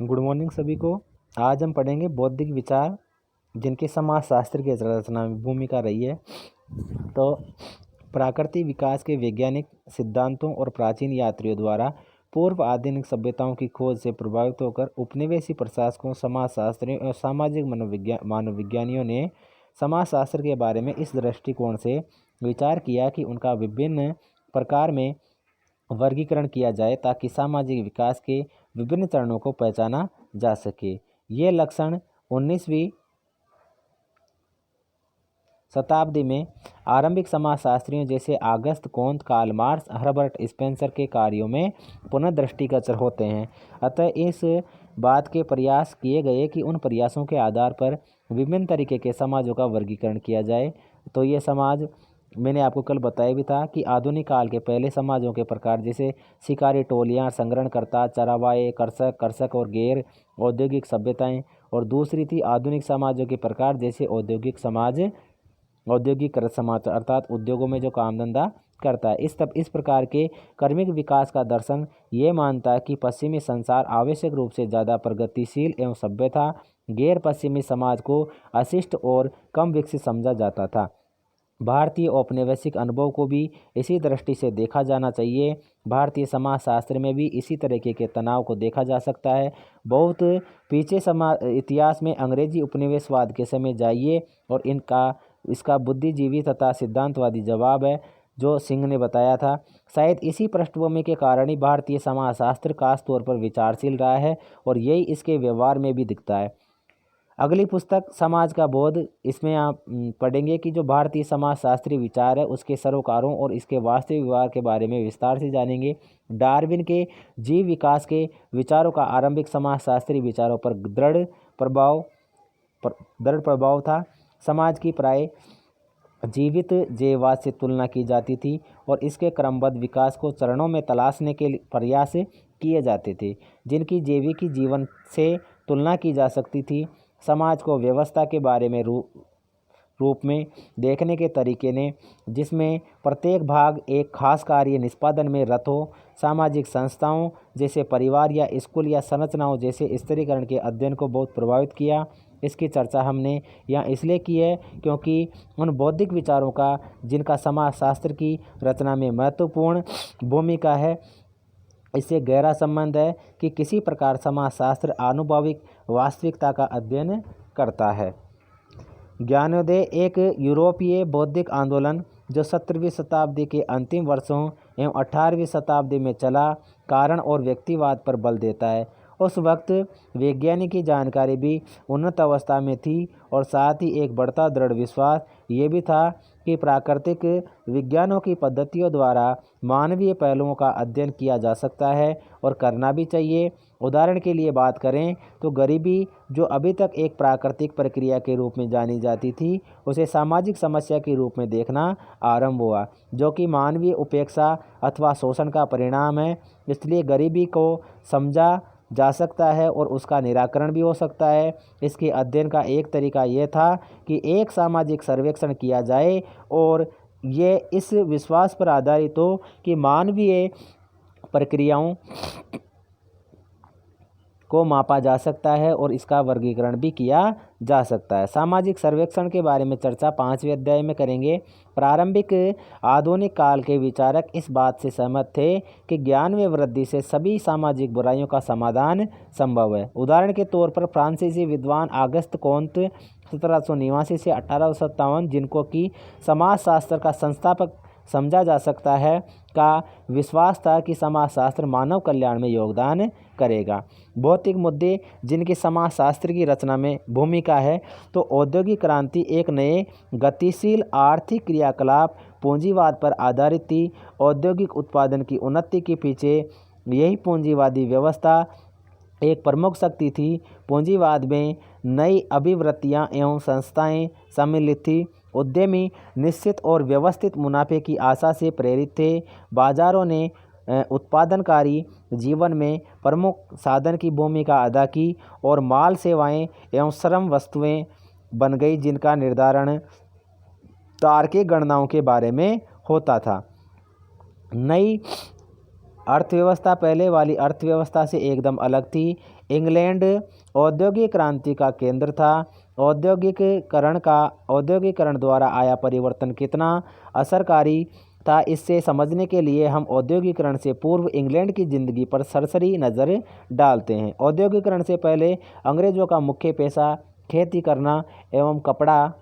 Good morning सभी को। आज हम पढ़ेंगे बौद्धिक विचार जिनकी समाजशास्त्र की रचना में भूमिका रही है। तो प्राकृतिक विकास के वैज्ञानिक सिद्धांतों और प्राचीन यात्रियों द्वारा पूर्व आधुनिक सभ्यताओं की खोज से प्रभावित होकर उपनिवेशी प्रशासकों, समाजशास्त्रियों और सामाजिक मानवविज्ञानियों ने समाजशास्त्र के बारे में इस दृष्टिकोण से विचार किया कि उनका विभिन्न प्रकार में वर्गीकरण किया जाए ताकि सामाजिक विकास के विभिन्न चरणों को पहचाना जा सके। ये लक्षण 19वीं शताब्दी में आरंभिक समाजशास्त्रियों जैसे Auguste Comte, Karl Marx, Herbert Spencer के कार्यों में पुनः दृष्टिगोचर होते हैं। अतः इस बात के प्रयास किए गए कि उन प्रयासों के आधार पर विभिन्न तरीके के समाजों का वर्गीकरण किया जाए। तो ये समाज मैंने आपको कल बताया भी था कि आधुनिक काल के पहले समाजों के प्रकार जैसे शिकारी टोलियाँ, संग्रहणकर्ता, चरावाए, कर्षक और गैर औद्योगिक सभ्यताएं, और दूसरी थी आधुनिक समाजों के प्रकार जैसे औद्योगिक समाज अर्थात उद्योगों में जो काम धंधा करता है। इस प्रकार के कर्मिक विकास का दर्शन ये मानता है कि पश्चिमी संसार आवश्यक रूप से ज़्यादा प्रगतिशील एवं सभ्य था। गैर पश्चिमी समाज को अशिष्ट और कम विकसित समझा जाता था। भारतीय औपनिवेशिक अनुभव को भी इसी दृष्टि से देखा जाना चाहिए। भारतीय समाजशास्त्र में भी इसी तरीके के तनाव को देखा जा सकता है। बहुत पीछे इतिहास में अंग्रेजी उपनिवेशवाद के समय जाइए और इसका बुद्धिजीवी तथा सिद्धांतवादी जवाब है जो सिंह ने बताया था। शायद इसी पृष्ठभूमि के कारण ही भारतीय समाजशास्त्र खास तौर पर विचारशील रहा है और यही इसके व्यवहार में भी दिखता है। अगली पुस्तक समाज का बोध, इसमें आप पढ़ेंगे कि जो भारतीय समाजशास्त्री विचार है उसके सरोकारों और इसके वास्तविक व्यवहार के बारे में विस्तार से जानेंगे। डार्विन के जीव विकास के विचारों का आरंभिक समाजशास्त्री विचारों पर दृढ़ प्रभाव था। समाज की प्राय जीवित जैववाद से तुलना की जाती थी और इसके क्रमबद्ध विकास को चरणों में तलाशने के प्रयास किए जाते थे जिनकी जैविक जीवन से तुलना की जा सकती थी। समाज को व्यवस्था के बारे में रूप में देखने के तरीके ने जिसमें प्रत्येक भाग एक खास कार्य निष्पादन में रत हो, सामाजिक संस्थाओं जैसे परिवार या स्कूल या संरचनाओं जैसे स्थिरीकरण के अध्ययन को बहुत प्रभावित किया। इसकी चर्चा हमने यहाँ इसलिए की है क्योंकि उन बौद्धिक विचारों का जिनका समाजशास्त्र की रचना में महत्वपूर्ण भूमिका है, इससे गहरा संबंध है कि किसी प्रकार समाजशास्त्र आनुभाविक वास्तविकता का अध्ययन करता है। ज्ञानोदय एक यूरोपीय बौद्धिक आंदोलन जो 17वीं शताब्दी के अंतिम वर्षों एवं 18वीं शताब्दी में चला, कारण और व्यक्तिवाद पर बल देता है। उस वक्त वैज्ञानिक की जानकारी भी उन्नत अवस्था में थी और साथ ही एक बढ़ता दृढ़ विश्वास ये भी था कि प्राकृतिक विज्ञानों की पद्धतियों द्वारा मानवीय पहलुओं का अध्ययन किया जा सकता है और करना भी चाहिए। उदाहरण के लिए बात करें तो गरीबी जो अभी तक एक प्राकृतिक प्रक्रिया के रूप में जानी जाती थी उसे सामाजिक समस्या के रूप में देखना आरंभ हुआ जो कि मानवीय उपेक्षा अथवा शोषण का परिणाम है। इसलिए गरीबी को समझा जा सकता है और उसका निराकरण भी हो सकता है। इसके अध्ययन का एक तरीका यह था कि एक सामाजिक सर्वेक्षण किया जाए और ये इस विश्वास पर आधारित हो कि मानवीय प्रक्रियाओं को मापा जा सकता है और इसका वर्गीकरण भी किया जा सकता है। सामाजिक सर्वेक्षण के बारे में चर्चा 5वें अध्याय में करेंगे। प्रारंभिक आधुनिक काल के विचारक इस बात से सहमत थे कि ज्ञान में वृद्धि से सभी सामाजिक बुराइयों का समाधान संभव है। उदाहरण के तौर पर फ्रांसीसी विद्वान ऑगस्ट कोंत 1789 से 1857 जिनको कि समाजशास्त्र का संस्थापक समझा जा सकता है का विश्वास था कि समाजशास्त्र मानव कल्याण में योगदान करेगा। भौतिक मुद्दे जिनकी समाजशास्त्र की रचना में भूमिका है तो औद्योगिक क्रांति एक नए गतिशील आर्थिक क्रियाकलाप पूंजीवाद पर आधारित थी। औद्योगिक उत्पादन की उन्नति के पीछे यही पूंजीवादी व्यवस्था एक प्रमुख शक्ति थी। पूंजीवाद में नई अभिवृत्तियां एवं संस्थाएं सम्मिलित थी। उद्यमी निश्चित और व्यवस्थित मुनाफे की आशा से प्रेरित थे। बाजारों ने उत्पादनकारी जीवन में प्रमुख साधन की भूमिका अदा की और माल, सेवाएं एवं श्रम वस्तुएं बन गई जिनका निर्धारण तार्किक गणनाओं के बारे में होता था। नई अर्थव्यवस्था पहले वाली अर्थव्यवस्था से एकदम अलग थी। इंग्लैंड औद्योगिक क्रांति का केंद्र था। औद्योगिकरण द्वारा आया परिवर्तन कितना असरकारी था, इससे समझने के लिए हम औद्योगिकरण से पूर्व इंग्लैंड की जिंदगी पर सरसरी नज़र डालते हैं। औद्योगिकरण से पहले अंग्रेजों का मुख्य पेशा खेती करना एवं कपड़ा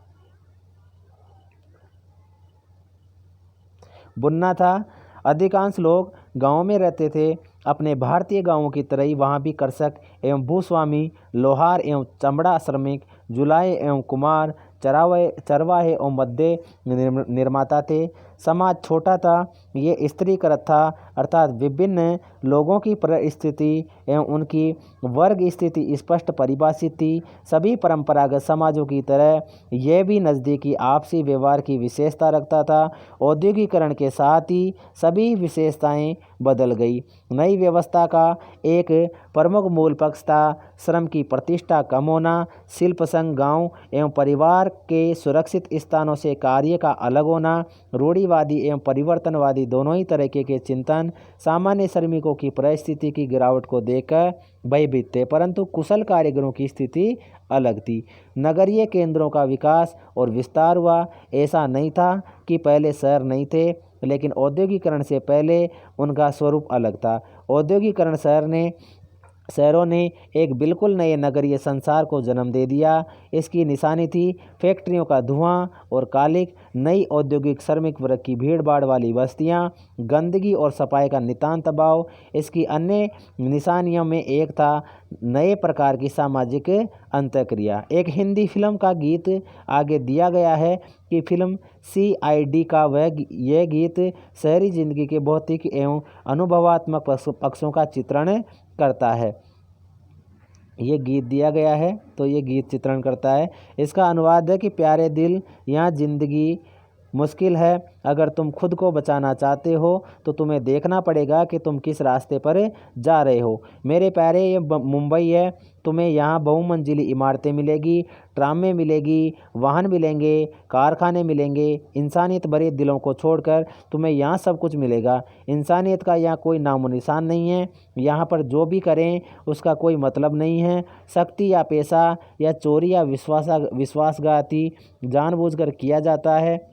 बुनना था। अधिकांश लोग गाँव में रहते थे। अपने भारतीय गाँवों की तरह ही वहाँ भी कृषक एवं भूस्वामी, लोहार एवं चमड़ा श्रमिक, जुलाहे एवं कुम्हार, चरवाहे एवं मद्य निर्माता थे। समाज छोटा था, ये स्त्रीकृत था, अर्थात विभिन्न लोगों की परिस्थिति एवं उनकी वर्ग स्थिति स्पष्ट परिभाषित थी। सभी परंपरागत समाजों की तरह यह भी नज़दीकी आपसी व्यवहार की विशेषता रखता था। औद्योगिकरण के साथ ही सभी विशेषताएं बदल गई। नई व्यवस्था का एक प्रमुख मूल पक्ष था श्रम की प्रतिष्ठा कम होना, शिल्प संघ गाँव एवं परिवार के सुरक्षित स्थानों से कार्य का अलग होना। रूढ़िवादी एवं परिवर्तनवादी दोनों ही तरीके के चिंतन सामान्य श्रमिकों की परिस्थिति की गिरावट को देखकर भयभीत थे, परंतु कुशल कारीगरों की स्थिति अलग थी। नगरीय केंद्रों का विकास और विस्तार हुआ। ऐसा नहीं था कि पहले शहर नहीं थे, लेकिन औद्योगिकरण से पहले उनका स्वरूप अलग था। औद्योगिकरण शहरों ने एक बिल्कुल नए नगरीय संसार को जन्म दे दिया। इसकी निशानी थी फैक्ट्रियों का धुआं और कालिक, नई औद्योगिक श्रमिक वर्ग की भीड़ भाड़ वाली बस्तियां, गंदगी और सफाई का नितांत अभाव। इसकी अन्य निशानियों में एक था नए प्रकार की सामाजिक अंतःक्रिया। एक हिंदी फिल्म का गीत आगे दिया गया है कि फिल्म CID का यह गीत शहरी जिंदगी के भौतिक एवं अनुभवात्मक पक्षों का चित्रण करता है। ये गीत दिया गया है तो ये गीत चित्रण करता है। इसका अनुवाद है कि प्यारे दिल, यहाँ जिंदगी मुश्किल है। अगर तुम खुद को बचाना चाहते हो तो तुम्हें देखना पड़ेगा कि तुम किस रास्ते पर जा रहे हो। मेरे प्यारे, ये मुंबई है। तुम्हें यहाँ बहुमंजिली इमारतें मिलेगी, ट्रामें मिलेगी, वाहन मिलेंगे, कारखाने मिलेंगे। इंसानियत भरे दिलों को छोड़कर तुम्हें यहाँ सब कुछ मिलेगा। इंसानियत का यहाँ कोई नामो निशान नहीं है। यहाँ पर जो भी करें उसका कोई मतलब नहीं है। शक्ति या पैसा या चोरी या विश्वासघाती जानबूझकर किया जाता है।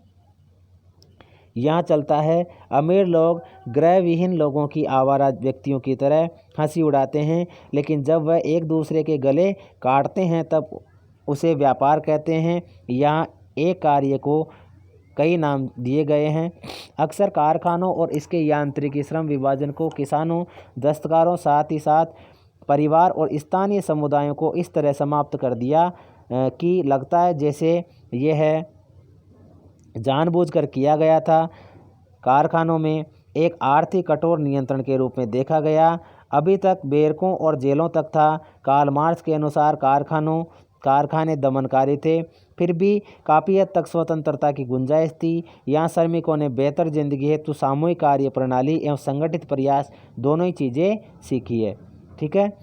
यहाँ चलता है। अमीर लोग गृह विहीन लोगों की आवारा व्यक्तियों की तरह हंसी उड़ाते हैं, लेकिन जब वह एक दूसरे के गले काटते हैं तब उसे व्यापार कहते हैं। यहाँ एक कार्य को कई नाम दिए गए हैं। अक्सर कारखानों और इसके यांत्रिकी श्रम विभाजन को किसानों, दस्तकारों, साथ ही साथ परिवार और स्थानीय समुदायों को इस तरह समाप्त कर दिया कि लगता है जैसे यह जानबूझकर किया गया था। कारखानों में एक आर्थिक कठोर नियंत्रण के रूप में देखा गया। अभी तक बैरकों और जेलों तक था। कार्ल मार्क्स के अनुसार कारखाने दमनकारी थे, फिर भी काफ़ी हद तक स्वतंत्रता की गुंजाइश थी। यहाँ श्रमिकों ने बेहतर जिंदगी हेतु सामूहिक कार्य प्रणाली एवं संगठित प्रयास दोनों ही चीज़ें सीखी है। ठीक है।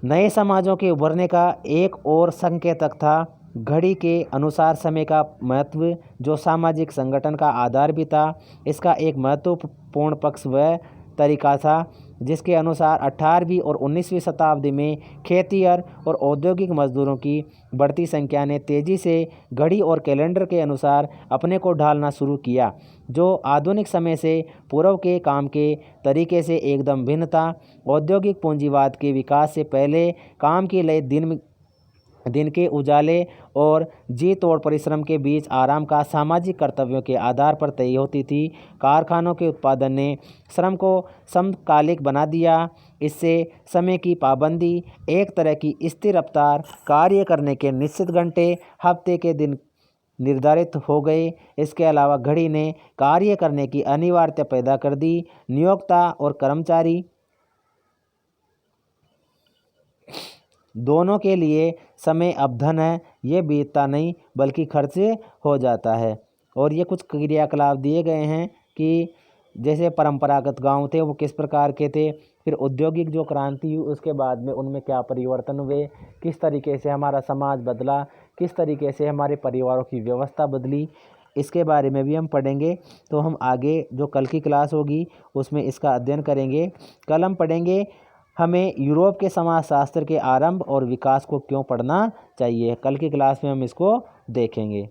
नए समाजों के उभरने का एक और संकेतक था घड़ी के अनुसार समय का महत्व, जो सामाजिक संगठन का आधार भी था। इसका एक महत्वपूर्ण पक्ष वह तरीका था जिसके अनुसार 18वीं और 19वीं शताब्दी में खेतिहर और औद्योगिक मजदूरों की बढ़ती संख्या ने तेज़ी से घड़ी और कैलेंडर के अनुसार अपने को ढालना शुरू किया, जो आधुनिक समय से पूर्व के काम के तरीके से एकदम भिन्न था। औद्योगिक पूंजीवाद के विकास से पहले काम की लय दिन के उजाले और जी तोड़ परिश्रम के बीच आराम का सामाजिक कर्तव्यों के आधार पर तय होती थी। कारखानों के उत्पादन ने श्रम को समकालिक बना दिया। इससे समय की पाबंदी, एक तरह की स्थिर रफ्तार, कार्य करने के निश्चित घंटे, हफ्ते के दिन निर्धारित हो गए। इसके अलावा घड़ी ने कार्य करने की अनिवार्यता पैदा कर दी। नियोक्ता और कर्मचारी दोनों के लिए समय अब धन है, ये बीतता नहीं बल्कि खर्च हो जाता है। और ये कुछ क्रियाकलाप दिए गए हैं कि जैसे परंपरागत गांव थे वो किस प्रकार के थे, फिर औद्योगिक जो क्रांति हुई उसके बाद में उनमें क्या परिवर्तन हुए, किस तरीके से हमारा समाज बदला, किस तरीके से हमारे परिवारों की व्यवस्था बदली, इसके बारे में भी हम पढ़ेंगे। तो हम आगे जो कल की क्लास होगी उसमें इसका अध्ययन करेंगे। कल हम पढ़ेंगे हमें यूरोप के समाजशास्त्र के आरंभ और विकास को क्यों पढ़ना चाहिए? कल की क्लास में हम इसको देखेंगे।